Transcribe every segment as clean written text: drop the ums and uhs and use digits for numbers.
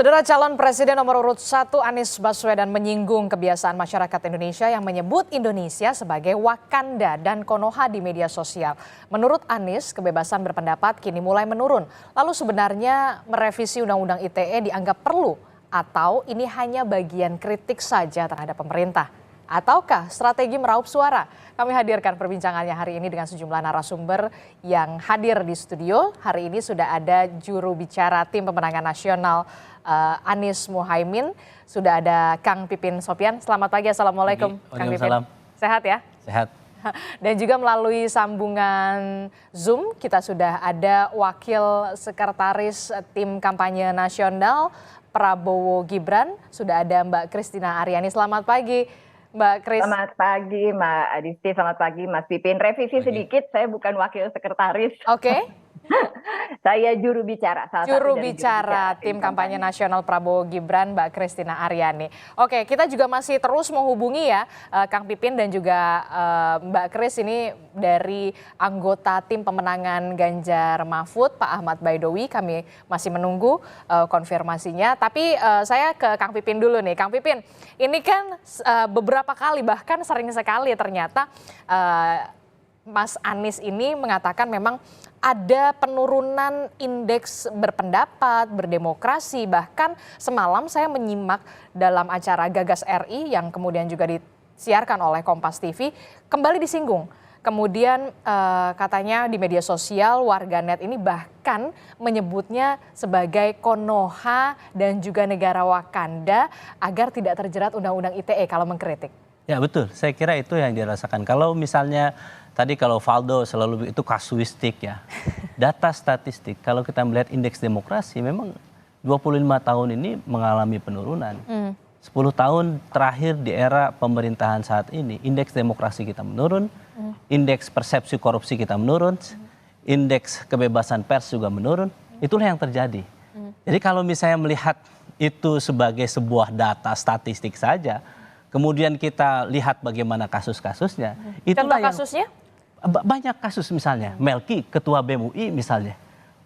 Saudara, calon presiden nomor urut 1 Anies Baswedan menyinggung kebiasaan masyarakat Indonesia yang menyebut Indonesia sebagai Wakanda dan Konoha di media sosial. Menurut Anies, kebebasan berpendapat kini mulai menurun. Lalu sebenarnya merevisi Undang-Undang ITE dianggap perlu atau ini hanya bagian kritik saja terhadap pemerintah? Ataukah strategi meraup suara? Kami hadirkan perbincangannya hari ini dengan sejumlah narasumber yang hadir di studio. Hari ini sudah ada juru bicara tim pemenangan nasional Anies Muhaimin. Sudah ada Kang Pipin Sopyan. Selamat pagi, Assalamualaikum Kang Pipin. Sehat ya? Sehat. Dan juga melalui sambungan Zoom kita sudah ada Wakil Sekretaris Tim Kampanye Nasional Prabowo Gibran. Sudah ada Mbak Christina Aryani. Selamat pagi Mbak Kris. Selamat pagi Mbak Adisti, selamat pagi Mas Pipin. Revisi sedikit, saya bukan wakil sekretaris. Oke. Saya juru bicara. Juru bicara tim kampanye nasional Prabowo Gibran, Mbak Christina Aryani. Oke, kita juga masih terus menghubungi ya Kang Pipin dan juga Mbak Kris ini dari anggota tim pemenangan Ganjar Mahfud, Pak Ahmad Baidowi. Kami masih menunggu konfirmasinya. Tapi saya ke Kang Pipin dulu nih. Kang Pipin, ini kan beberapa kali bahkan sering sekali ternyata Mas Anies ini mengatakan memang ada penurunan indeks berpendapat, berdemokrasi. Bahkan semalam saya menyimak dalam acara Gagas RI yang kemudian juga disiarkan oleh Kompas TV, kembali disinggung. Kemudian katanya di media sosial warganet ini bahkan menyebutnya sebagai Konoha dan juga negara Wakanda agar tidak terjerat Undang-Undang ITE kalau mengkritik. Ya betul, saya kira itu yang dirasakan. Kalau misalnya tadi kalau Valdo selalu itu kasuistik ya. Data statistik kalau kita melihat indeks demokrasi memang 25 tahun ini mengalami penurunan. 10 tahun terakhir di era pemerintahan saat ini indeks demokrasi kita menurun, indeks persepsi korupsi kita menurun, indeks kebebasan pers juga menurun. Itulah yang terjadi. Jadi kalau misalnya melihat itu sebagai sebuah data statistik saja, kemudian kita lihat bagaimana kasus-kasusnya. Contoh kasusnya? Banyak kasus misalnya, Melki, ketua BEM UI misalnya.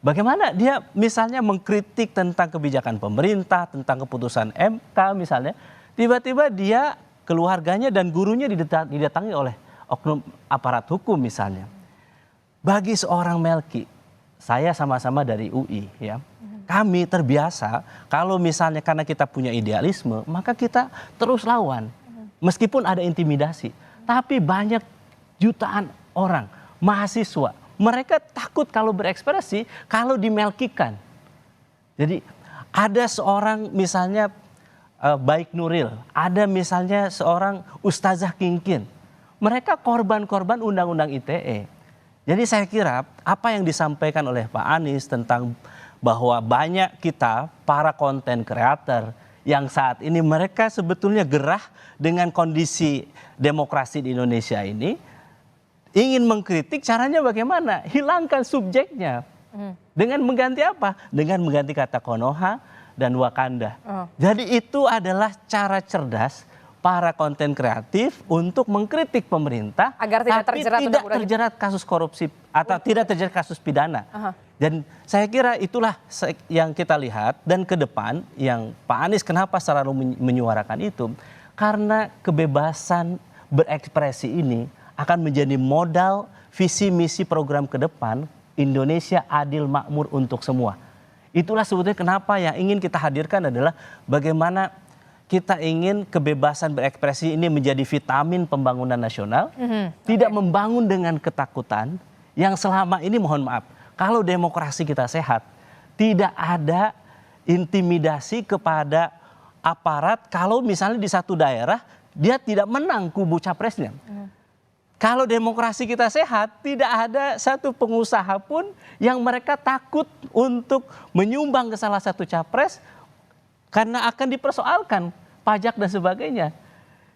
Bagaimana dia misalnya mengkritik tentang kebijakan pemerintah, tentang keputusan MK misalnya. Tiba-tiba dia, keluarganya dan gurunya didatangi oleh oknum aparat hukum misalnya. Bagi seorang Melki, saya sama-sama dari UI ya. Kami terbiasa kalau misalnya karena kita punya idealisme, maka kita terus lawan. Meskipun ada intimidasi. Tapi banyak jutaan orang, mahasiswa, mereka takut kalau berekspresi, kalau dimelkikan. Jadi ada seorang misalnya Baik Nuril, ada misalnya seorang Ustazah Kingkin. Mereka korban-korban Undang-Undang ITE. Jadi saya kira apa yang disampaikan oleh Pak Anies tentang bahwa banyak kita para konten kreator yang saat ini mereka sebetulnya gerah dengan kondisi demokrasi di Indonesia ini, ingin mengkritik caranya bagaimana? Hilangkan subjeknya. Dengan mengganti apa? Dengan mengganti kata Konoha dan Wakanda. Jadi itu adalah cara cerdas para konten kreatif untuk mengkritik pemerintah agar tidak terjerat kasus korupsi atau tidak terjerat kasus pidana. Dan saya kira itulah yang kita lihat dan ke depan yang Pak Anies kenapa selalu menyuarakan itu, karena kebebasan berekspresi ini akan menjadi modal visi misi program ke depan Indonesia adil makmur untuk semua. Itulah sebetulnya kenapa yang ingin kita hadirkan adalah bagaimana kita ingin kebebasan berekspresi ini menjadi vitamin pembangunan nasional, tidak membangun dengan ketakutan yang selama ini mohon maaf, kalau demokrasi kita sehat, tidak ada intimidasi kepada aparat kalau misalnya di satu daerah dia tidak menang kubu capresnya. Kalau demokrasi kita sehat, tidak ada satu pengusaha pun yang mereka takut untuk menyumbang ke salah satu capres karena akan dipersoalkan pajak dan sebagainya.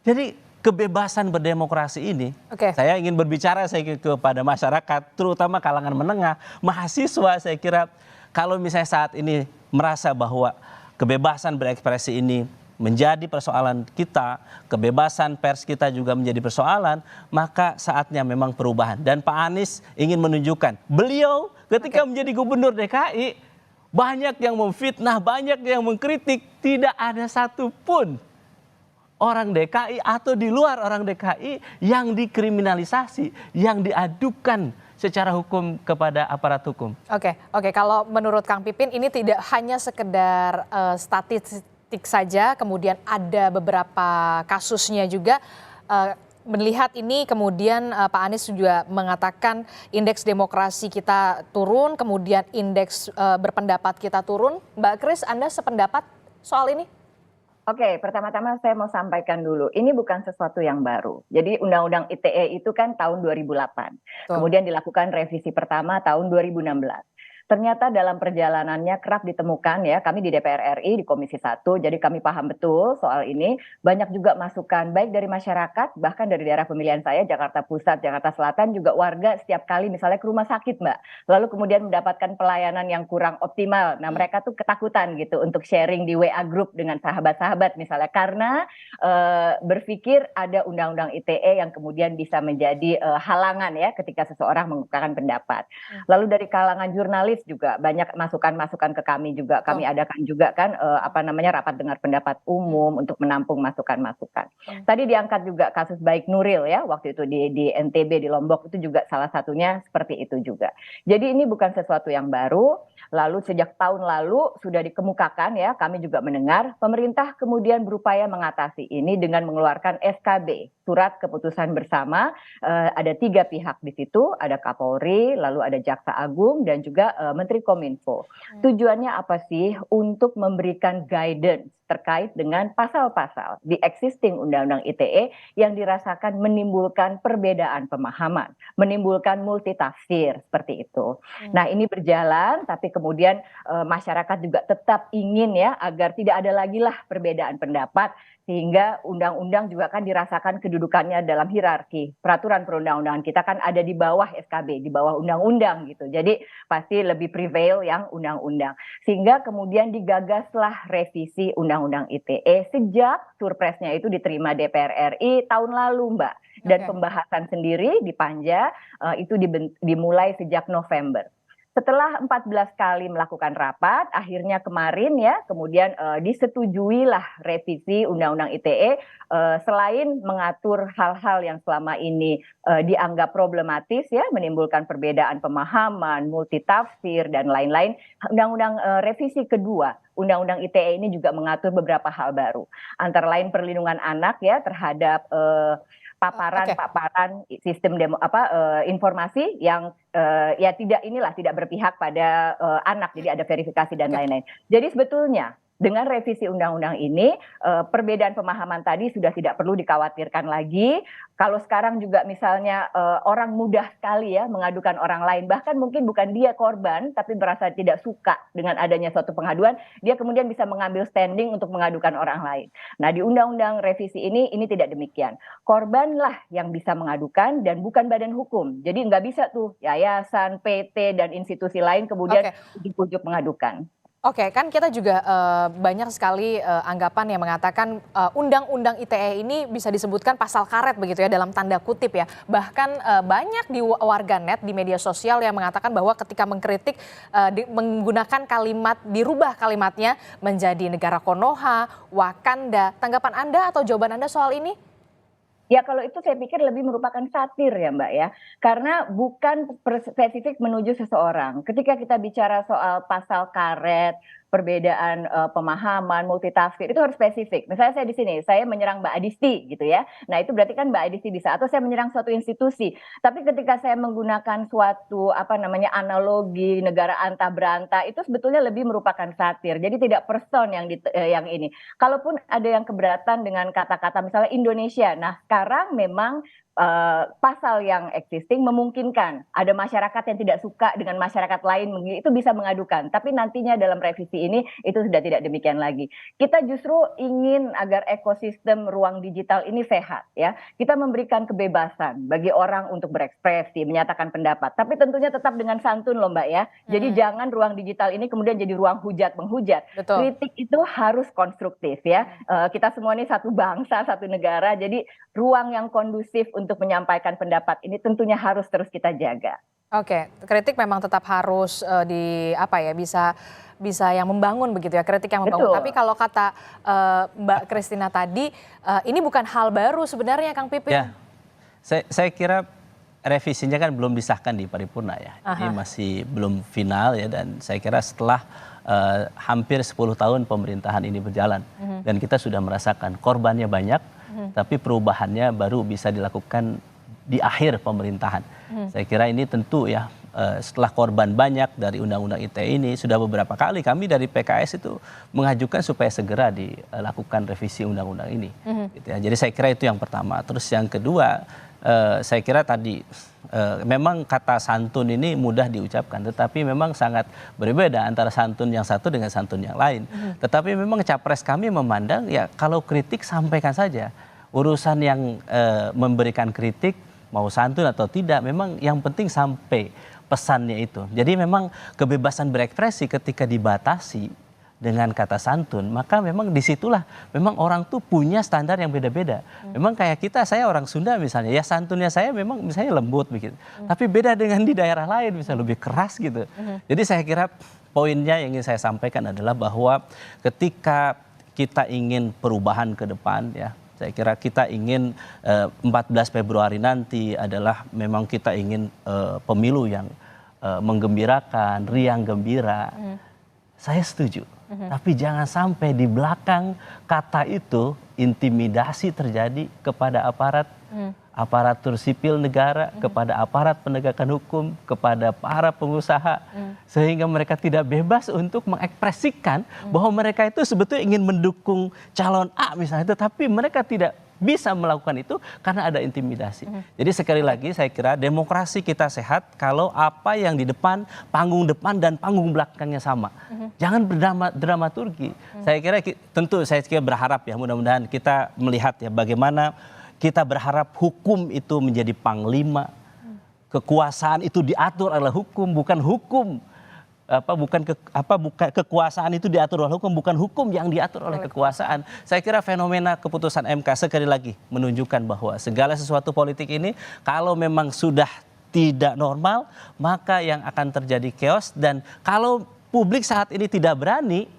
Jadi kebebasan berdemokrasi ini, saya ingin berbicara kepada masyarakat, terutama kalangan menengah, mahasiswa. Saya kira kalau misalnya saat ini merasa bahwa kebebasan berekspresi ini menjadi persoalan kita, kebebasan pers kita juga menjadi persoalan, maka saatnya memang perubahan. Dan Pak Anies ingin menunjukkan, beliau ketika menjadi gubernur DKI, banyak yang memfitnah, banyak yang mengkritik, tidak ada satupun orang DKI atau di luar orang DKI yang dikriminalisasi, yang diadukan secara hukum kepada aparat hukum. Oke, kalau menurut Kang Pipin ini tidak hanya sekedar statistik saja, kemudian ada beberapa kasusnya juga. Melihat ini kemudian Pak Anies juga mengatakan indeks demokrasi kita turun, kemudian indeks berpendapat kita turun. Mbak Kris, Anda sependapat soal ini? Oke, pertama-tama saya mau sampaikan dulu, ini bukan sesuatu yang baru. Jadi Undang-Undang ITE itu kan tahun 2008, kemudian dilakukan revisi pertama tahun 2016. Ternyata dalam perjalanannya kerap ditemukan ya, kami di DPR RI di Komisi 1, jadi kami paham betul soal ini. Banyak juga masukan baik dari masyarakat, bahkan dari daerah pemilihan saya, Jakarta Pusat, Jakarta Selatan, juga warga setiap kali misalnya ke rumah sakit Mbak, lalu kemudian mendapatkan pelayanan yang kurang optimal. Nah mereka tuh ketakutan gitu untuk sharing di WA group dengan sahabat-sahabat misalnya, karena berpikir ada Undang-Undang ITE yang kemudian bisa menjadi halangan ya ketika seseorang mengungkapkan pendapat. Lalu dari kalangan jurnalis juga banyak masukan-masukan ke kami juga. Kami adakan juga kan rapat dengar pendapat umum untuk menampung masukan-masukan. Tadi diangkat juga kasus baik Nuril ya, waktu itu di NTB di Lombok, itu juga salah satunya seperti itu juga. Jadi ini bukan sesuatu yang baru. Lalu sejak tahun lalu sudah dikemukakan ya, kami juga mendengar pemerintah kemudian berupaya mengatasi ini dengan mengeluarkan SKB, surat keputusan bersama. Ada 3 pihak di situ, ada Kapolri, lalu ada Jaksa Agung dan juga Menteri Kominfo. Tujuannya apa sih? Untuk memberikan guidance terkait dengan pasal-pasal di existing Undang-Undang ITE yang dirasakan menimbulkan perbedaan pemahaman, menimbulkan multitafsir seperti itu. Nah ini berjalan, tapi kemudian masyarakat juga tetap ingin ya agar tidak ada lagi lah perbedaan pendapat, sehingga undang-undang juga kan dirasakan kedudukannya dalam hierarki. Peraturan perundang-undangan kita kan ada di bawah SKB, di bawah undang-undang gitu. Jadi pasti lebih prevail yang undang-undang. Sehingga kemudian digagaslah revisi Undang-Undang ITE sejak surpresnya itu diterima DPR RI tahun lalu Mbak. Dan pembahasan sendiri di Panja itu dimulai sejak November. Setelah 14 kali melakukan rapat, akhirnya kemarin ya, kemudian disetujuilah revisi Undang-Undang ITE, selain mengatur hal-hal yang selama ini dianggap problematis ya, menimbulkan perbedaan pemahaman, multitafsir dan lain-lain. Undang-Undang revisi kedua, Undang-Undang ITE ini juga mengatur beberapa hal baru, antara lain perlindungan anak ya terhadap paparan sistem informasi yang ya tidak berpihak pada anak, jadi ada verifikasi dan lain-lain. Jadi sebetulnya dengan revisi undang-undang ini perbedaan pemahaman tadi sudah tidak perlu dikhawatirkan lagi. Kalau sekarang juga misalnya orang mudah sekali ya mengadukan orang lain, bahkan mungkin bukan dia korban tapi merasa tidak suka dengan adanya suatu pengaduan, dia kemudian bisa mengambil standing untuk mengadukan orang lain. Nah di undang-undang revisi ini tidak demikian. Korbanlah yang bisa mengadukan dan bukan badan hukum. Jadi nggak bisa tuh yayasan, PT dan institusi lain kemudian ujuk-ujuk mengadukan. Oke, kan kita juga banyak sekali anggapan yang mengatakan Undang-Undang ITE ini bisa disebutkan pasal karet begitu ya, dalam tanda kutip ya. Bahkan banyak di warganet di media sosial yang mengatakan bahwa ketika mengkritik menggunakan kalimat, dirubah kalimatnya menjadi negara Konoha, Wakanda. Tanggapan Anda atau jawaban Anda soal ini? Ya kalau itu saya pikir lebih merupakan satir ya Mbak ya. Karena bukan spesifik menuju seseorang. Ketika kita bicara soal pasal karet, perbedaan pemahaman, multitafsir, itu harus spesifik. Misalnya saya di sini, saya menyerang Mbak Adisti gitu ya. Nah itu berarti kan Mbak Adisti bisa, atau saya menyerang suatu institusi. Tapi ketika saya menggunakan suatu analogi negara anta beranta, itu sebetulnya lebih merupakan satir. Jadi tidak person yang ini. Kalaupun ada yang keberatan dengan kata-kata misalnya Indonesia, nah sekarang memang pasal yang existing memungkinkan ada masyarakat yang tidak suka dengan masyarakat lain, itu bisa mengadukan. Tapi nantinya dalam revisi ini itu sudah tidak demikian lagi. Kita justru ingin agar ekosistem ruang digital ini sehat ya. Kita memberikan kebebasan bagi orang untuk berekspresi, menyatakan pendapat. Tapi tentunya tetap dengan santun loh Mbak ya. Jadi jangan ruang digital ini kemudian jadi ruang hujat menghujat. Betul. Kritik itu harus konstruktif ya. Kita semua ini satu bangsa, satu negara. Jadi ruang yang kondusif untuk menyampaikan pendapat ini tentunya harus terus kita jaga. Oke, kritik memang tetap harus di apa ya, bisa yang membangun begitu ya, kritik yang membangun. Betul. Tapi kalau kata Mbak Christina tadi, ini bukan hal baru sebenarnya Kang Pipin. Ya, saya kira revisinya kan belum disahkan di paripurna ya. Jadi masih belum final ya, dan saya kira setelah hampir 10 tahun pemerintahan ini berjalan dan kita sudah merasakan korbannya banyak, tapi perubahannya baru bisa dilakukan di akhir pemerintahan. Saya kira ini tentu ya, setelah korban banyak dari Undang-Undang ITE ini, sudah beberapa kali kami dari PKS itu mengajukan supaya segera dilakukan revisi Undang-Undang ini. Gitu ya. Jadi saya kira itu yang pertama. Terus yang kedua, saya kira tadi memang kata santun ini mudah diucapkan, tetapi memang sangat berbeda antara santun yang satu dengan santun yang lain. Tetapi memang capres kami memandang ya, kalau kritik sampaikan saja. Urusan yang memberikan kritik mau santun atau tidak, memang yang penting sampai pesannya itu. Jadi memang kebebasan berekspresi ketika dibatasi dengan kata santun, maka memang disitulah memang orang tuh punya standar yang beda-beda. Memang kayak kita, saya orang Sunda misalnya, ya santunnya saya memang misalnya lembut begitu. Tapi beda dengan di daerah lain, misalnya lebih keras gitu. Jadi saya kira poinnya yang ingin saya sampaikan adalah bahwa ketika kita ingin perubahan ke depan ya, saya kira kita ingin 14 Februari nanti adalah memang kita ingin pemilu yang menggembirakan, riang gembira. Saya setuju. Tapi jangan sampai di belakang kata itu intimidasi terjadi kepada aparatur sipil negara, kepada aparat penegakan hukum, kepada para pengusaha, sehingga mereka tidak bebas untuk mengekspresikan bahwa mereka itu sebetulnya ingin mendukung calon A misalnya, tetapi mereka tidak bisa melakukan itu karena ada intimidasi. Jadi sekali lagi saya kira demokrasi kita sehat kalau apa yang di depan, panggung depan dan panggung belakangnya sama. Jangan berdramaturgi. Saya kira tentu saya kira berharap ya, mudah-mudahan kita melihat ya bagaimana kita berharap hukum itu menjadi panglima. Kekuasaan itu diatur oleh hukum, bukan hukum. Bukan kekuasaan itu diatur oleh hukum, bukan hukum yang diatur oleh kekuasaan. Saya kira fenomena keputusan MK sekali lagi menunjukkan bahwa segala sesuatu politik ini kalau memang sudah tidak normal, maka yang akan terjadi chaos. Dan kalau publik saat ini tidak berani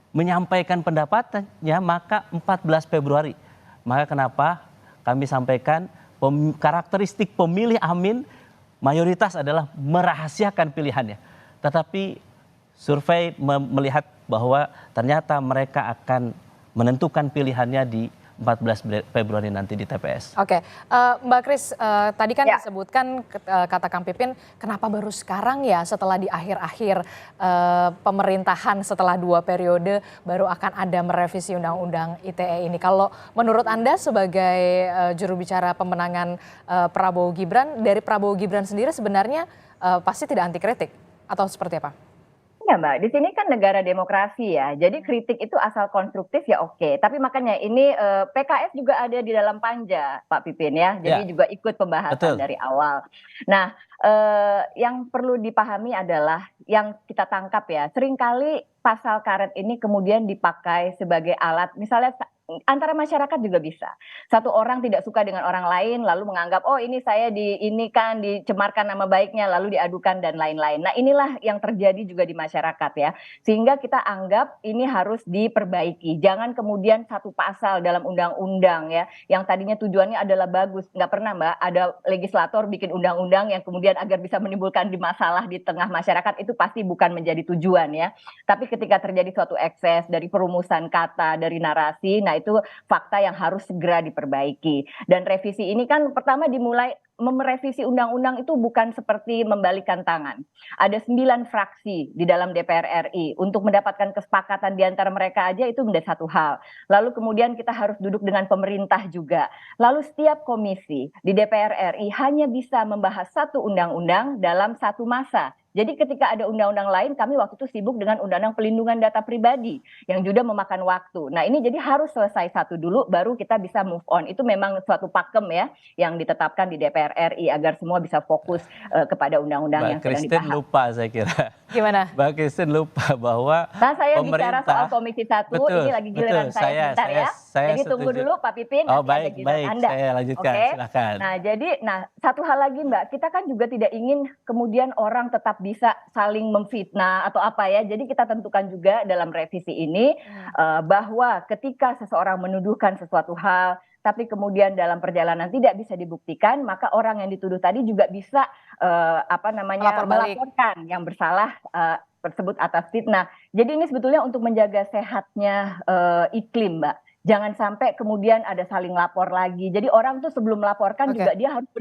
menyampaikan pendapatnya, maka 14 Februari. Maka kenapa kami sampaikan karakteristik pemilih Amin mayoritas adalah merahasiakan pilihannya. Tetapi survei melihat bahwa ternyata mereka akan menentukan pilihannya di 14 Februari nanti di TPS. Oke, Mbak Kris, tadi kan disebutkan kata Kang Pipin, kenapa baru sekarang ya setelah di akhir-akhir pemerintahan setelah 2 periode baru akan ada merevisi Undang-Undang ITE ini. Kalau menurut Anda sebagai juru bicara pemenangan Prabowo Gibran, dari Prabowo Gibran sendiri sebenarnya pasti tidak anti kritik atau seperti apa? Ya Mbak, di sini kan negara demokrasi ya, jadi kritik itu asal konstruktif ya oke. Tapi makanya ini PKS juga ada di dalam panja Pak Pipin ya, jadi juga ikut pembahasan dari awal. Nah, yang perlu dipahami adalah yang kita tangkap ya, seringkali pasal karet ini kemudian dipakai sebagai alat, misalnya antara masyarakat juga bisa. Satu orang tidak suka dengan orang lain, lalu menganggap, oh ini saya dicemarkan nama baiknya, lalu diadukan dan lain-lain. Nah inilah yang terjadi juga di masyarakat ya. Sehingga kita anggap ini harus diperbaiki. Jangan kemudian satu pasal dalam undang-undang ya, yang tadinya tujuannya adalah bagus. Nggak pernah Mbak, ada legislator bikin undang-undang yang kemudian agar bisa menimbulkan masalah di tengah masyarakat, itu pasti bukan menjadi tujuan ya. Tapi ketika terjadi suatu ekses dari perumusan kata, dari narasi, nah itu fakta yang harus segera diperbaiki. Dan revisi ini kan pertama dimulai, merevisi undang-undang itu bukan seperti membalikan tangan. Ada 9 fraksi di dalam DPR RI. Untuk mendapatkan kesepakatan di antara mereka aja itu menjadi satu hal. Lalu kemudian kita harus duduk dengan pemerintah juga. Lalu setiap komisi di DPR RI hanya bisa membahas satu undang-undang dalam satu masa. Jadi ketika ada undang-undang lain, kami waktu itu sibuk dengan undang-undang pelindungan data pribadi yang juga memakan waktu. Nah ini jadi harus selesai satu dulu, baru kita bisa move on. Itu memang suatu pakem ya yang ditetapkan di DPR DPR RI agar semua bisa fokus kepada undang-undang yang Mbak sedang Christine dibahas. lupa saya kira. Gimana? Mbak Christine lupa bahwa Nah, saya bicara pemerintah, soal Komisi 1, betul, ini lagi giliran betul, saya sebentar ya. saya Jadi tunggu setuju. dulu Pak Pipin, Oh nanti ada baik, giliran baik, Anda. saya lanjutkan, Oke? silakan. Nah, satu hal lagi Mbak, kita kan juga tidak ingin kemudian orang tetap bisa saling memfitnah atau apa ya. Jadi kita tentukan juga dalam revisi ini bahwa ketika seseorang menuduhkan sesuatu hal, tapi kemudian dalam perjalanan tidak bisa dibuktikan, maka orang yang dituduh tadi juga bisa Melapor balik. melaporkan yang bersalah tersebut atas fitnah. Jadi ini sebetulnya untuk menjaga sehatnya iklim, Mbak. Jangan sampai kemudian ada saling lapor lagi. Jadi orang tuh sebelum melaporkan Oke. juga dia harus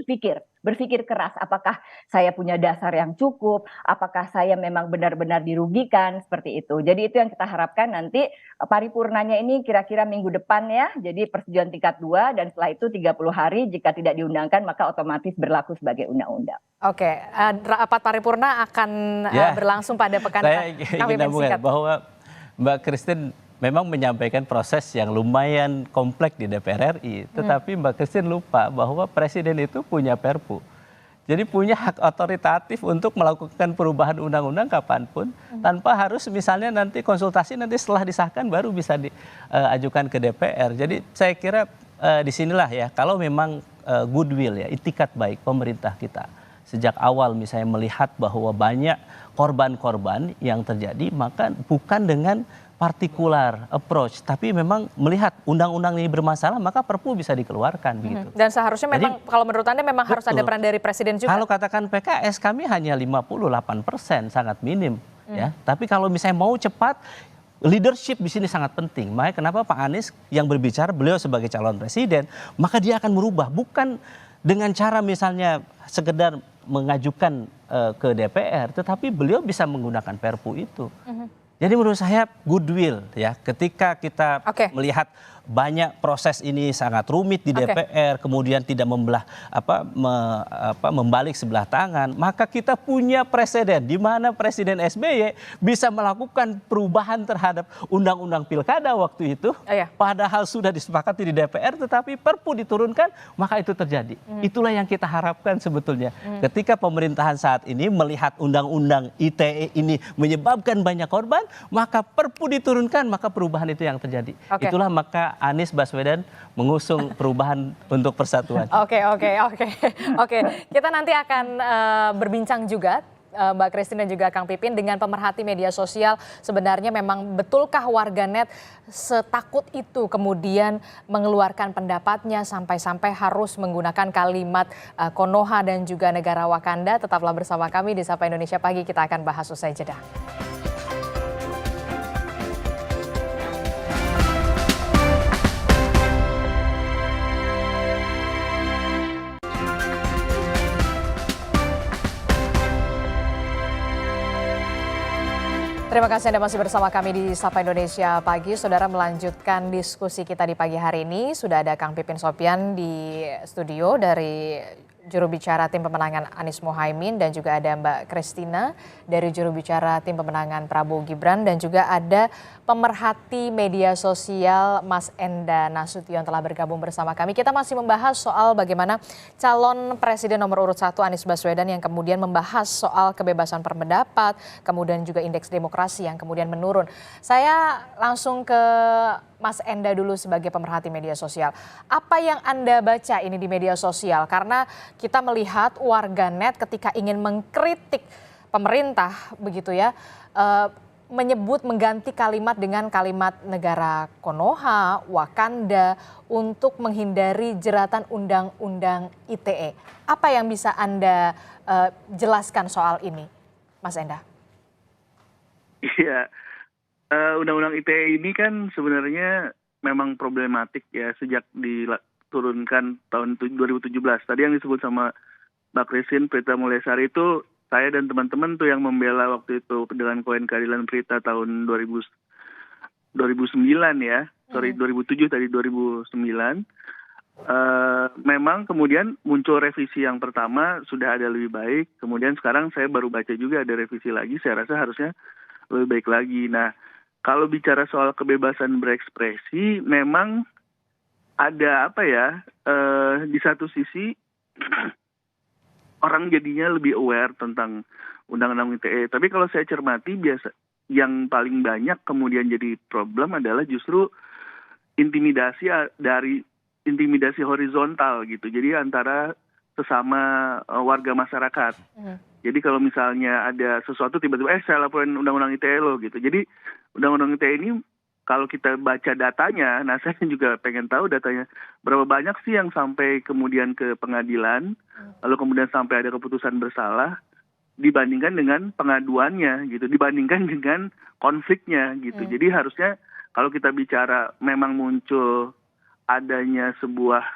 berpikir keras. Apakah saya punya dasar yang cukup? Apakah saya memang benar-benar dirugikan? Seperti itu. Jadi itu yang kita harapkan nanti paripurnanya ini kira-kira minggu depan ya. Jadi persetujuan tingkat 2 dan setelah itu 30 hari jika tidak diundangkan maka otomatis berlaku sebagai undang-undang. Oke, rapat paripurna akan berlangsung pada pekan Saya ingin nambahkan bahwa Mbak Christine memang menyampaikan proses yang lumayan kompleks di DPR RI, tetapi Mbak Christine lupa bahwa Presiden itu punya Perpu. Jadi punya hak otoritatif untuk melakukan perubahan undang-undang kapanpun, tanpa harus misalnya nanti konsultasi, nanti setelah disahkan baru bisa diajukan ke DPR. Jadi saya kira disinilah ya, kalau memang goodwill ya, itikat baik pemerintah kita sejak awal misalnya melihat bahwa banyak korban-korban yang terjadi, maka bukan dengan partikular approach, tapi memang melihat undang-undang ini bermasalah, maka Perpu bisa dikeluarkan begitu. Dan seharusnya memang kalau menurut Anda memang harus ada peran dari Presiden juga. Kalau katakan PKS kami hanya 58%, sangat minim ya. Tapi kalau misalnya mau cepat, leadership di sini sangat penting. Makanya kenapa Pak Anies yang berbicara, beliau sebagai calon presiden, maka dia akan merubah, bukan dengan cara misalnya sekedar mengajukan ke DPR, tetapi beliau bisa menggunakan Perpu itu. Jadi menurut saya goodwill ya, ketika kita melihat banyak proses ini sangat rumit di DPR, kemudian tidak membalik sebelah tangan, maka kita punya presiden di mana Presiden SBY bisa melakukan perubahan terhadap undang-undang pilkada waktu itu, padahal sudah disepakati di DPR, tetapi Perpu diturunkan, maka itu terjadi. Itulah yang kita harapkan sebetulnya. Ketika pemerintahan saat ini melihat undang-undang ITE ini menyebabkan banyak korban, maka Perpu diturunkan, maka perubahan itu yang terjadi. Itulah maka Anies Baswedan mengusung perubahan untuk persatuan. Oke. Kita nanti akan berbincang juga Mbak Christine dan juga Kang Pipin dengan pemerhati media sosial. Sebenarnya memang betulkah warganet setakut itu kemudian mengeluarkan pendapatnya sampai-sampai harus menggunakan kalimat Konoha dan juga negara Wakanda? Tetaplah bersama kami di Sapa Indonesia Pagi, kita akan bahas usai jeda. Terima kasih Anda masih bersama kami di Sapa Indonesia Pagi. Saudara, melanjutkan diskusi kita di pagi hari ini. Sudah ada Kang Pipin Sopyan di studio dari juru bicara tim pemenangan Anies Mohaimin, dan juga ada Mbak Christina dari juru bicara tim pemenangan Prabowo Gibran, dan juga ada pemerhati media sosial Mas Enda Nasution telah bergabung bersama kami. Kita masih membahas soal bagaimana calon presiden nomor urut 1 Anies Baswedan yang kemudian membahas soal kebebasan berpendapat, kemudian juga indeks demokrasi yang kemudian menurun. Saya langsung ke Mas Enda dulu sebagai pemerhati media sosial. Apa yang Anda baca ini di media sosial? Karena kita melihat warganet ketika ingin mengkritik pemerintah begitu ya, menyebut mengganti kalimat dengan kalimat negara Konoha, Wakanda untuk menghindari jeratan undang-undang ITE. Apa yang bisa Anda jelaskan soal ini, Mas Enda? Iya. Undang-undang ITE ini kan sebenarnya memang problematik ya sejak diturunkan tahun 2017. Tadi yang disebut sama Mbak Christine Prita Mulesari itu saya dan teman-teman tuh yang membela waktu itu dengan Koen Keadilan Prita tahun 2009 ya. 2007 tadi 2009. Memang kemudian muncul revisi yang pertama sudah ada lebih baik. Kemudian sekarang saya baru baca juga ada revisi lagi. Saya rasa harusnya lebih baik lagi. Nah, kalau bicara soal kebebasan berekspresi, memang ada apa ya, di satu sisi orang jadinya lebih aware tentang undang-undang ITE. Tapi kalau saya cermati biasa yang paling banyak kemudian jadi problem adalah justru intimidasi horizontal gitu. Jadi antara sesama warga masyarakat. Jadi kalau misalnya ada sesuatu tiba-tiba saya laporin undang-undang ITE lo gitu. Jadi undang-undang ITE ini kalau kita baca datanya, nah saya juga pengen tahu datanya berapa banyak sih yang sampai kemudian ke pengadilan, lalu kemudian sampai ada keputusan bersalah dibandingkan dengan pengaduannya gitu, dibandingkan dengan konfliknya gitu. Jadi harusnya kalau kita bicara memang muncul adanya sebuah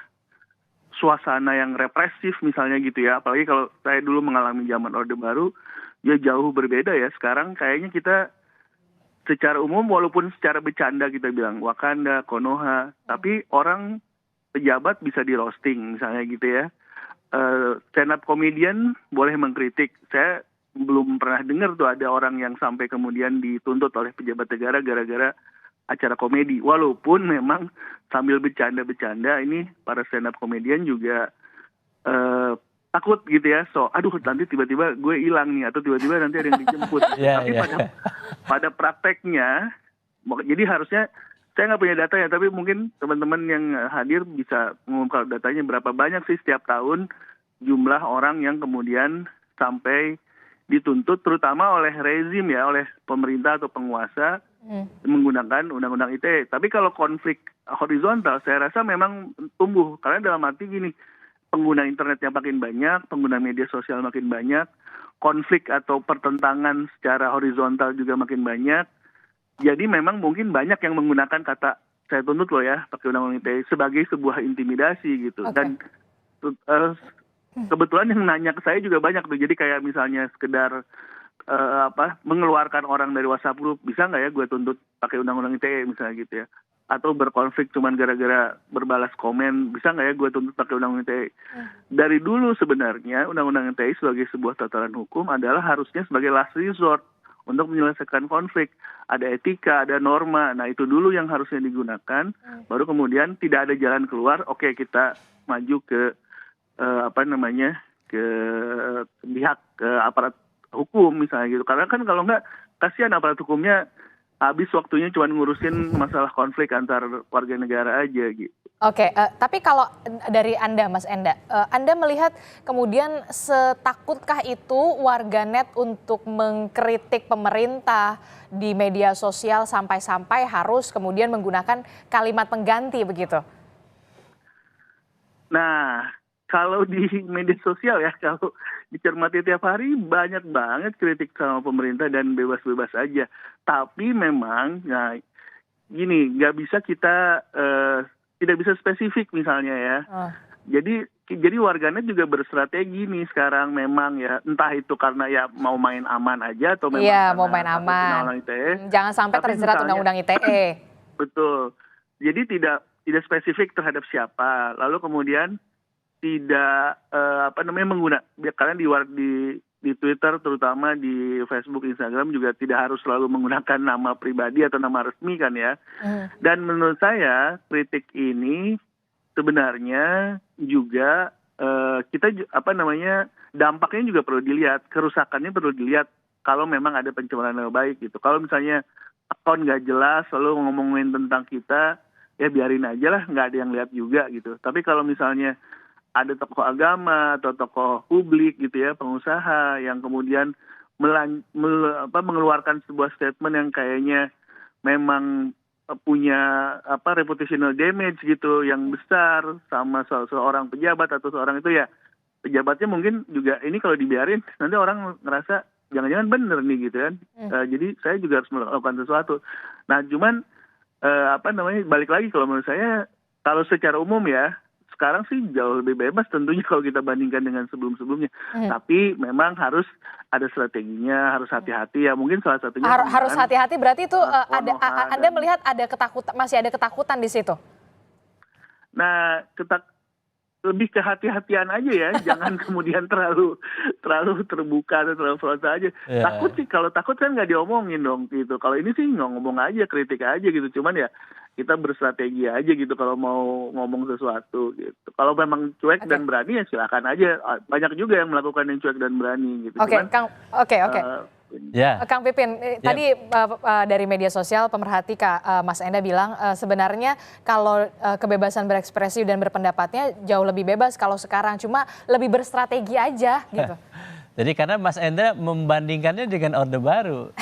suasana yang represif misalnya gitu ya, apalagi kalau saya dulu mengalami zaman Orde Baru, ya jauh berbeda ya. Sekarang kayaknya kita secara umum walaupun secara bercanda kita bilang Wakanda, Konoha, tapi orang pejabat bisa di roasting misalnya gitu ya. Stand up comedian boleh mengkritik. Saya belum pernah dengar tuh ada orang yang sampai kemudian dituntut oleh pejabat negara gara-gara acara komedi. Walaupun memang sambil bercanda-bercanda ini para stand up comedian juga takut gitu ya. So, aduh nanti tiba-tiba gue hilang nih atau tiba-tiba nanti ada yang dijemput. Tapi pada prakteknya, jadi harusnya saya nggak punya datanya, tapi mungkin teman-teman yang hadir bisa mengungkap datanya berapa banyak sih setiap tahun jumlah orang yang kemudian sampai dituntut, terutama oleh rezim ya, oleh pemerintah atau penguasa menggunakan undang-undang ITE. Tapi kalau konflik horizontal, saya rasa memang tumbuh karena dalam arti gini, pengguna internet yang makin banyak, pengguna media sosial makin banyak, konflik atau pertentangan secara horizontal juga makin banyak. Jadi memang mungkin banyak yang menggunakan kata saya tuntut loh ya pakai undang-undang ITE sebagai sebuah intimidasi gitu. Dan kebetulan yang nanya ke saya juga banyak tuh. Jadi kayak misalnya sekedar mengeluarkan orang dari WhatsApp group, bisa nggak ya gue tuntut pakai undang-undang ITE misalnya gitu ya. Atau berkonflik cuman gara-gara berbalas komen, bisa nggak ya gue tuntut pakai undang-undang ITE. Dari dulu sebenarnya undang-undang ITE sebagai sebuah tataran hukum adalah harusnya sebagai last resort untuk menyelesaikan konflik. Ada etika, ada norma. Nah itu dulu yang harusnya digunakan. Baru kemudian tidak ada jalan keluar. Oke, kita maju ke ke pihak aparat hukum misalnya gitu. Karena kan kalau nggak kasihan aparat hukumnya habis waktunya cuma ngurusin masalah konflik antar warga negara aja gitu. Oke, tapi kalau dari Anda, Mas Enda, Anda melihat kemudian setakutkah itu warganet untuk mengkritik pemerintah di media sosial sampai-sampai harus kemudian menggunakan kalimat pengganti begitu? Nah, kalau di media sosial ya, kalau dicermati tiap hari banyak banget kritik sama pemerintah dan bebas-bebas aja. Tapi memang, nah gini, nggak bisa kita tidak bisa spesifik misalnya ya. Jadi warganet juga berstrategi nih sekarang memang ya, entah itu karena ya mau main aman aja atau memang mau main aman. Jangan sampai terjerat undang-undang ITE. Betul. Jadi tidak spesifik terhadap siapa. Lalu kemudian tidak karena di Twitter terutama di Facebook, Instagram juga tidak harus selalu menggunakan nama pribadi atau nama resmi kan ya. Dan menurut saya kritik ini sebenarnya juga kita dampaknya juga perlu dilihat, kerusakannya perlu dilihat kalau memang ada pencemaran nama baik gitu. Kalau misalnya akun nggak jelas lalu ngomongin tentang kita, ya biarin aja lah, nggak ada yang lihat juga gitu. Tapi kalau misalnya ada tokoh agama atau tokoh publik gitu ya, pengusaha yang kemudian mengeluarkan sebuah statement yang kayaknya memang punya reputational damage gitu yang besar sama seorang pejabat atau seorang itu ya, pejabatnya mungkin juga ini kalau dibiarin nanti orang ngerasa jangan-jangan bener nih gitu kan. Jadi saya juga harus melakukan sesuatu. Nah cuman balik lagi kalau menurut saya, kalau secara umum ya sekarang sih jauh lebih bebas tentunya kalau kita bandingkan dengan sebelum-sebelumnya. Tapi memang harus ada strateginya, harus hati-hati ya. Mungkin salah satunya harus hati-hati berarti itu Anda melihat ada masih ada ketakutan di situ. Nah, lebih kehati-hatian aja ya, jangan kemudian terlalu terbuka atau terlalu frontal aja. Takut sih, kalau takut kan nggak diomongin dong gitu. Kalau ini sih ngomong aja, kritik aja gitu. Cuman ya kita berstrategi aja gitu kalau mau ngomong sesuatu gitu. Kalau memang cuek dan berani ya silakan aja. Banyak juga yang melakukan yang cuek dan berani gitu. Oke, Kang. Oke. Ya. Kang Pipin, tadi dari media sosial pemerhati Mas Enda bilang sebenarnya kalau kebebasan berekspresi dan berpendapatnya jauh lebih bebas kalau sekarang, cuma lebih berstrategi aja gitu. Jadi karena Mas Enda membandingkannya dengan Orde Baru.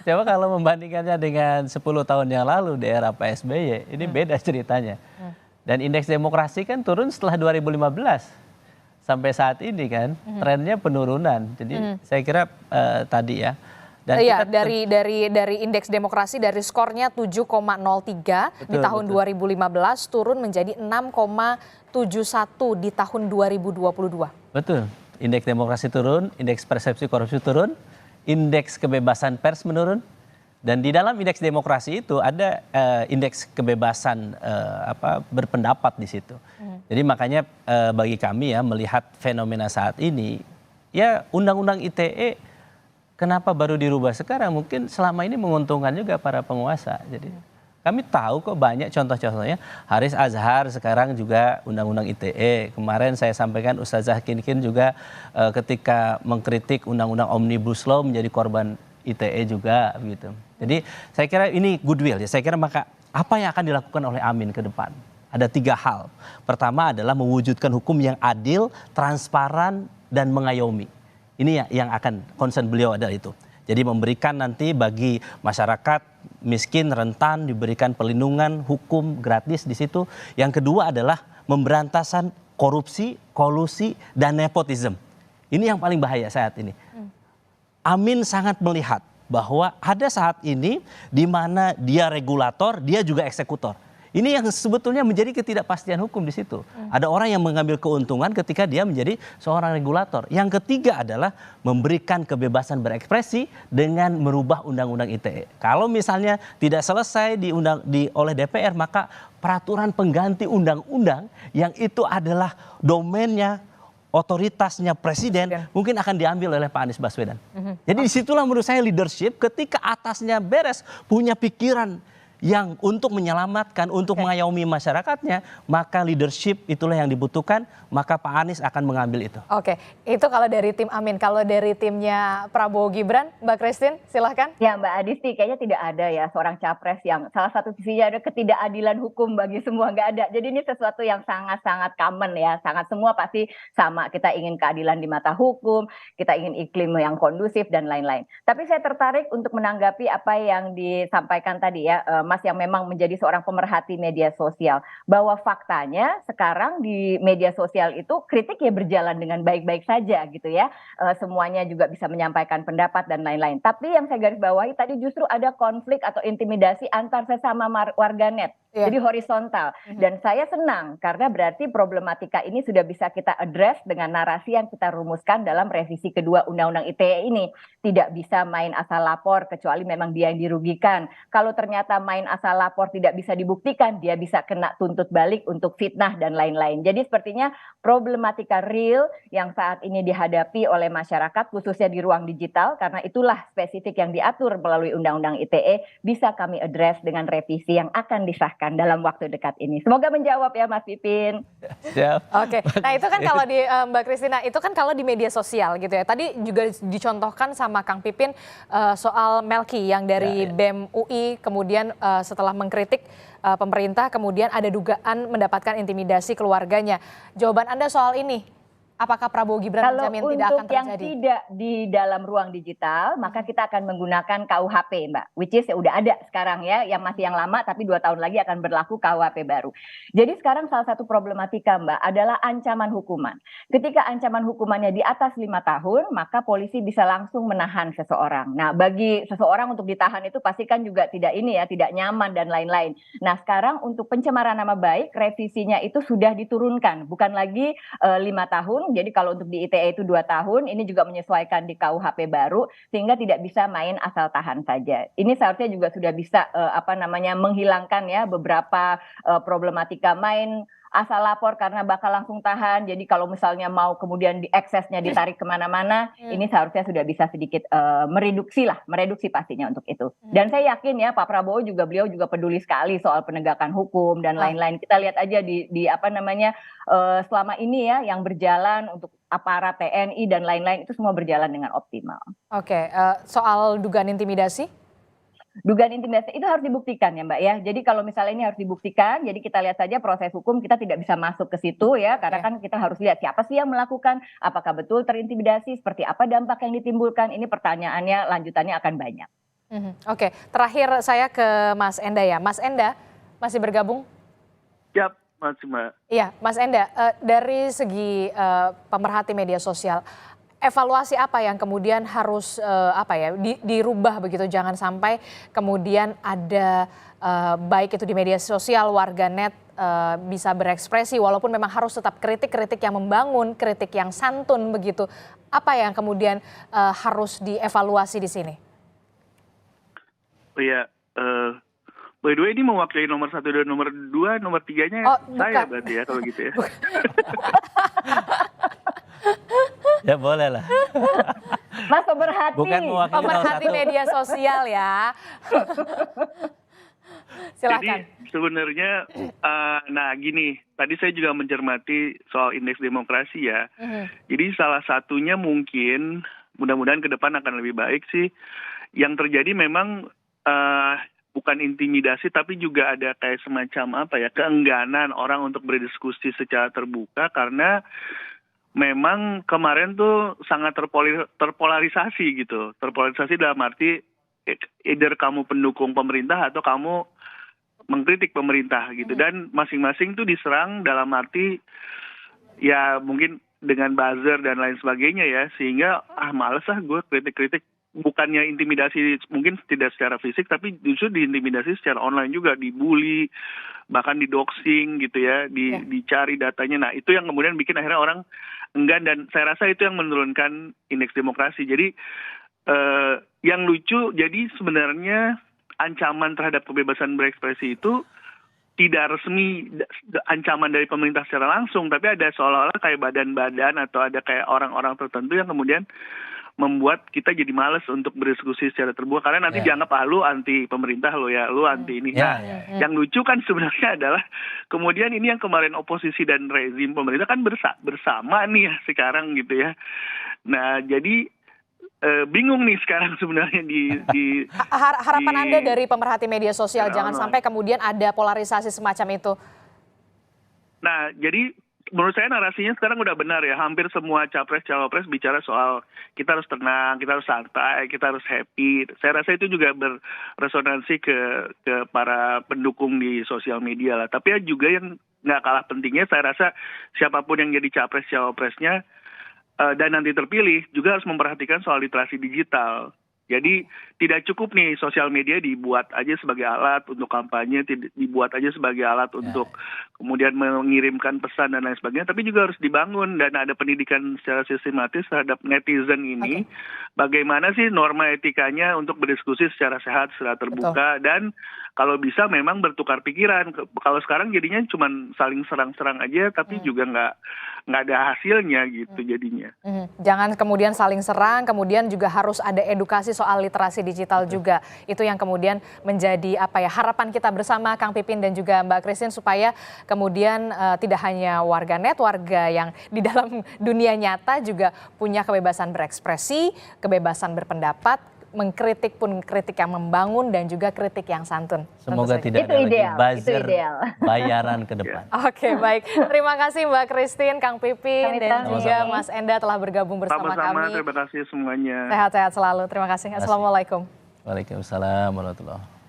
Coba kalau membandingkannya dengan 10 tahun yang lalu di era Pak SBY, ini beda ceritanya. Dan indeks demokrasi kan turun setelah 2015. Sampai saat ini kan trennya penurunan. Jadi saya kira tadi ya. Dan iya, dari indeks demokrasi dari skornya 7,03 di tahun 2015 turun menjadi 6,71 di tahun 2022. Betul. Indeks demokrasi turun, indeks persepsi korupsi turun, indeks kebebasan pers menurun, dan di dalam indeks demokrasi itu ada indeks kebebasan berpendapat di situ. Jadi makanya bagi kami ya melihat fenomena saat ini, ya undang-undang ITE kenapa baru dirubah sekarang? Mungkin selama ini menguntungkan juga para penguasa. Jadi kami tahu kok banyak contoh-contohnya. Haris Azhar sekarang juga undang-undang ITE. Kemarin saya sampaikan Ustazah Kinkin juga ketika mengkritik undang-undang Omnibus Law menjadi korban ITE juga gitu. Jadi saya kira ini goodwill ya. Saya kira maka apa yang akan dilakukan oleh Amin ke depan? Ada 3 hal. Pertama adalah mewujudkan hukum yang adil, transparan, dan mengayomi. Ini yang akan concern beliau adalah itu. Jadi memberikan nanti bagi masyarakat miskin, rentan, diberikan perlindungan hukum gratis di situ. Yang kedua adalah memberantasan korupsi, kolusi, dan nepotisme. Ini yang paling bahaya saat ini. Amin sangat melihat bahwa ada saat ini di mana dia regulator, dia juga eksekutor. Ini yang sebetulnya menjadi ketidakpastian hukum di situ. Ada orang yang mengambil keuntungan ketika dia menjadi seorang regulator. Yang ketiga adalah memberikan kebebasan berekspresi dengan merubah undang-undang ITE. Kalau misalnya tidak selesai oleh DPR, maka peraturan pengganti undang-undang yang itu adalah domainnya, otoritasnya presiden mungkin akan diambil oleh Pak Anies Baswedan. Jadi disitulah menurut saya leadership ketika atasnya beres punya pikiran yang untuk menyelamatkan, untuk mengayomi masyarakatnya, maka leadership itulah yang dibutuhkan, maka Pak Anies akan mengambil itu. Oke, itu kalau dari tim Amin. Kalau dari timnya Prabowo Gibran, Mbak Christine, silahkan. Ya Mbak Adisti, kayaknya tidak ada ya seorang capres yang salah satu visinya ada ketidakadilan hukum bagi semua, nggak ada. Jadi ini sesuatu yang sangat-sangat common ya, sangat semua pasti sama. Kita ingin keadilan di mata hukum, kita ingin iklim yang kondusif dan lain-lain. Tapi saya tertarik untuk menanggapi apa yang disampaikan tadi ya, Mas yang memang menjadi seorang pemerhati media sosial, bahwa faktanya sekarang di media sosial itu kritik ya berjalan dengan baik-baik saja gitu ya, semuanya juga bisa menyampaikan pendapat dan lain-lain. Tapi yang saya garis bawahi tadi justru ada konflik atau intimidasi antar sesama warganet. Jadi horizontal. Dan saya senang karena berarti problematika ini sudah bisa kita address dengan narasi yang kita rumuskan dalam revisi kedua Undang-Undang ITE ini. Tidak bisa main asal lapor kecuali memang dia yang dirugikan. Kalau ternyata main asal lapor tidak bisa dibuktikan, dia bisa kena tuntut balik untuk fitnah dan lain-lain. Jadi sepertinya problematika real yang saat ini dihadapi oleh masyarakat khususnya di ruang digital, karena itulah spesifik yang diatur melalui Undang-Undang ITE, bisa kami address dengan revisi yang akan disahkan dalam waktu dekat ini. Semoga menjawab ya Mas Pipin. Siap. Oke, nah itu kan kalau di Mbak Christina, itu kan kalau di media sosial gitu ya. Tadi juga dicontohkan sama Kang Pipin soal Melki yang dari BEM UI kemudian setelah mengkritik pemerintah kemudian ada dugaan mendapatkan intimidasi keluarganya. Jawaban Anda soal ini? Apakah Prabowo Gibran menjamin tidak akan terjadi? Kalau untuk yang tidak di dalam ruang digital, maka kita akan menggunakan KUHP, Mbak. Which is ya udah ada sekarang ya, yang masih yang lama, tapi 2 tahun lagi akan berlaku KUHP baru. Jadi sekarang salah satu problematika, Mbak, adalah ancaman hukuman. Ketika ancaman hukumannya di atas 5 tahun, maka polisi bisa langsung menahan seseorang. Nah, bagi seseorang untuk ditahan itu pasti kan juga tidak ini ya, tidak nyaman dan lain-lain. Nah, sekarang untuk pencemaran nama baik, revisinya itu sudah diturunkan. Bukan lagi 5 tahun, jadi kalau untuk di ITE itu 2 tahun, ini juga menyesuaikan di KUHP baru, sehingga tidak bisa main asal tahan saja. Ini seharusnya juga sudah bisa menghilangkan ya beberapa problematika main asal lapor karena bakal langsung tahan. Jadi kalau misalnya mau kemudian eksesnya ditarik kemana-mana, ini seharusnya sudah bisa sedikit mereduksi pastinya untuk itu. Dan saya yakin ya Pak Prabowo beliau juga peduli sekali soal penegakan hukum dan lain-lain. Kita lihat aja di apa namanya selama ini ya yang berjalan untuk aparat TNI dan lain-lain itu semua berjalan dengan optimal. Oke, soal dugaan intimidasi? Dugaan intimidasi itu harus dibuktikan ya Mbak ya. Jadi kalau misalnya ini harus dibuktikan, jadi kita lihat saja proses hukum, kita tidak bisa masuk ke situ ya, karena kan kita harus lihat siapa sih yang melakukan, apakah betul terintimidasi, seperti apa dampak yang ditimbulkan, ini pertanyaannya lanjutannya akan banyak. Oke, terakhir saya ke Mas Enda ya. Mas Enda masih bergabung? Siap, masih Mbak. Iya, Mas Enda, dari segi pemerhati media sosial, evaluasi apa yang kemudian harus dirubah begitu, jangan sampai kemudian ada baik itu di media sosial, warganet bisa berekspresi walaupun memang harus tetap kritik yang membangun, kritik yang santun begitu. Apa yang kemudian harus dievaluasi di sini? Oh iya, by the way ini mewakili nomor 1 dan nomor 2, nomor 3-nya saya berarti ya kalau gitu ya. Ya boleh lah. Mas pemerhati. Bukan mewakili pemerhati media sosial ya. Silakan. Jadi sebenarnya, nah gini, tadi saya juga mencermati soal indeks demokrasi ya. Jadi salah satunya mungkin, mudah-mudahan ke depan akan lebih baik sih. Yang terjadi memang bukan intimidasi, tapi juga ada kayak semacam keengganan orang untuk berdiskusi secara terbuka karena memang kemarin tuh sangat terpolarisasi gitu. Terpolarisasi dalam arti either kamu pendukung pemerintah atau kamu mengkritik pemerintah gitu. Dan masing-masing tuh diserang dalam arti ya mungkin dengan buzzer dan lain sebagainya ya. Sehingga males gue kritik-kritik. Bukannya intimidasi mungkin tidak secara fisik, tapi justru diintimidasi secara online juga, dibully, bahkan di-doxing gitu ya, dicari datanya. Nah itu yang kemudian bikin akhirnya orang enggan, dan saya rasa itu yang menurunkan indeks demokrasi. Jadi yang lucu, jadi sebenarnya ancaman terhadap kebebasan berekspresi itu tidak resmi ancaman dari pemerintah secara langsung, tapi ada seolah-olah kayak badan-badan atau ada kayak orang-orang tertentu yang kemudian membuat kita jadi malas untuk berdiskusi secara terbuka karena nanti dianggap lu anti pemerintah lo ya, lu anti ini. Yang lucu kan sebenarnya adalah kemudian ini yang kemarin oposisi dan rezim pemerintah kan bersama nih ya sekarang gitu ya. Nah jadi bingung nih sekarang sebenarnya di harapan Anda dari pemerhati media sosial jangan sampai kemudian ada polarisasi semacam itu. Nah jadi menurut saya narasinya sekarang udah benar ya. Hampir semua capres-cawapres bicara soal kita harus tenang, kita harus santai, kita harus happy. Saya rasa itu juga berresonansi ke para pendukung di sosial media lah. Tapi ya juga yang nggak kalah pentingnya, saya rasa siapapun yang jadi capres-cawapresnya dan nanti terpilih juga harus memperhatikan soal literasi digital. Jadi tidak cukup nih sosial media dibuat aja sebagai alat untuk kampanye, dibuat aja sebagai alat untuk kemudian mengirimkan pesan dan lain sebagainya, tapi juga harus dibangun dan ada pendidikan secara sistematis terhadap netizen ini. Bagaimana sih norma etikanya untuk berdiskusi secara sehat, secara terbuka, dan kalau bisa memang bertukar pikiran. Kalau sekarang jadinya cuma saling serang-serang aja, tapi juga nggak ada hasilnya gitu jadinya. Jangan kemudian saling serang, kemudian juga harus ada edukasi soal literasi digital juga. Itu yang kemudian menjadi harapan kita bersama Kang Pipin dan juga Mbak Christine supaya kemudian tidak hanya warga yang di dalam dunia nyata juga punya kebebasan berekspresi, kebebasan berpendapat, mengkritik pun kritik yang membangun dan juga kritik yang santun. Semoga tidak ada lagi buzzer bayaran ke depan. Oke, baik. Terima kasih Mbak Christine, Kang Pipin, dan juga Mas Enda telah bergabung bersama kami. Terima kasih semuanya. Sehat-sehat selalu. Terima kasih. Assalamualaikum. Waalaikumsalam warahmatullahi wabarakatuh.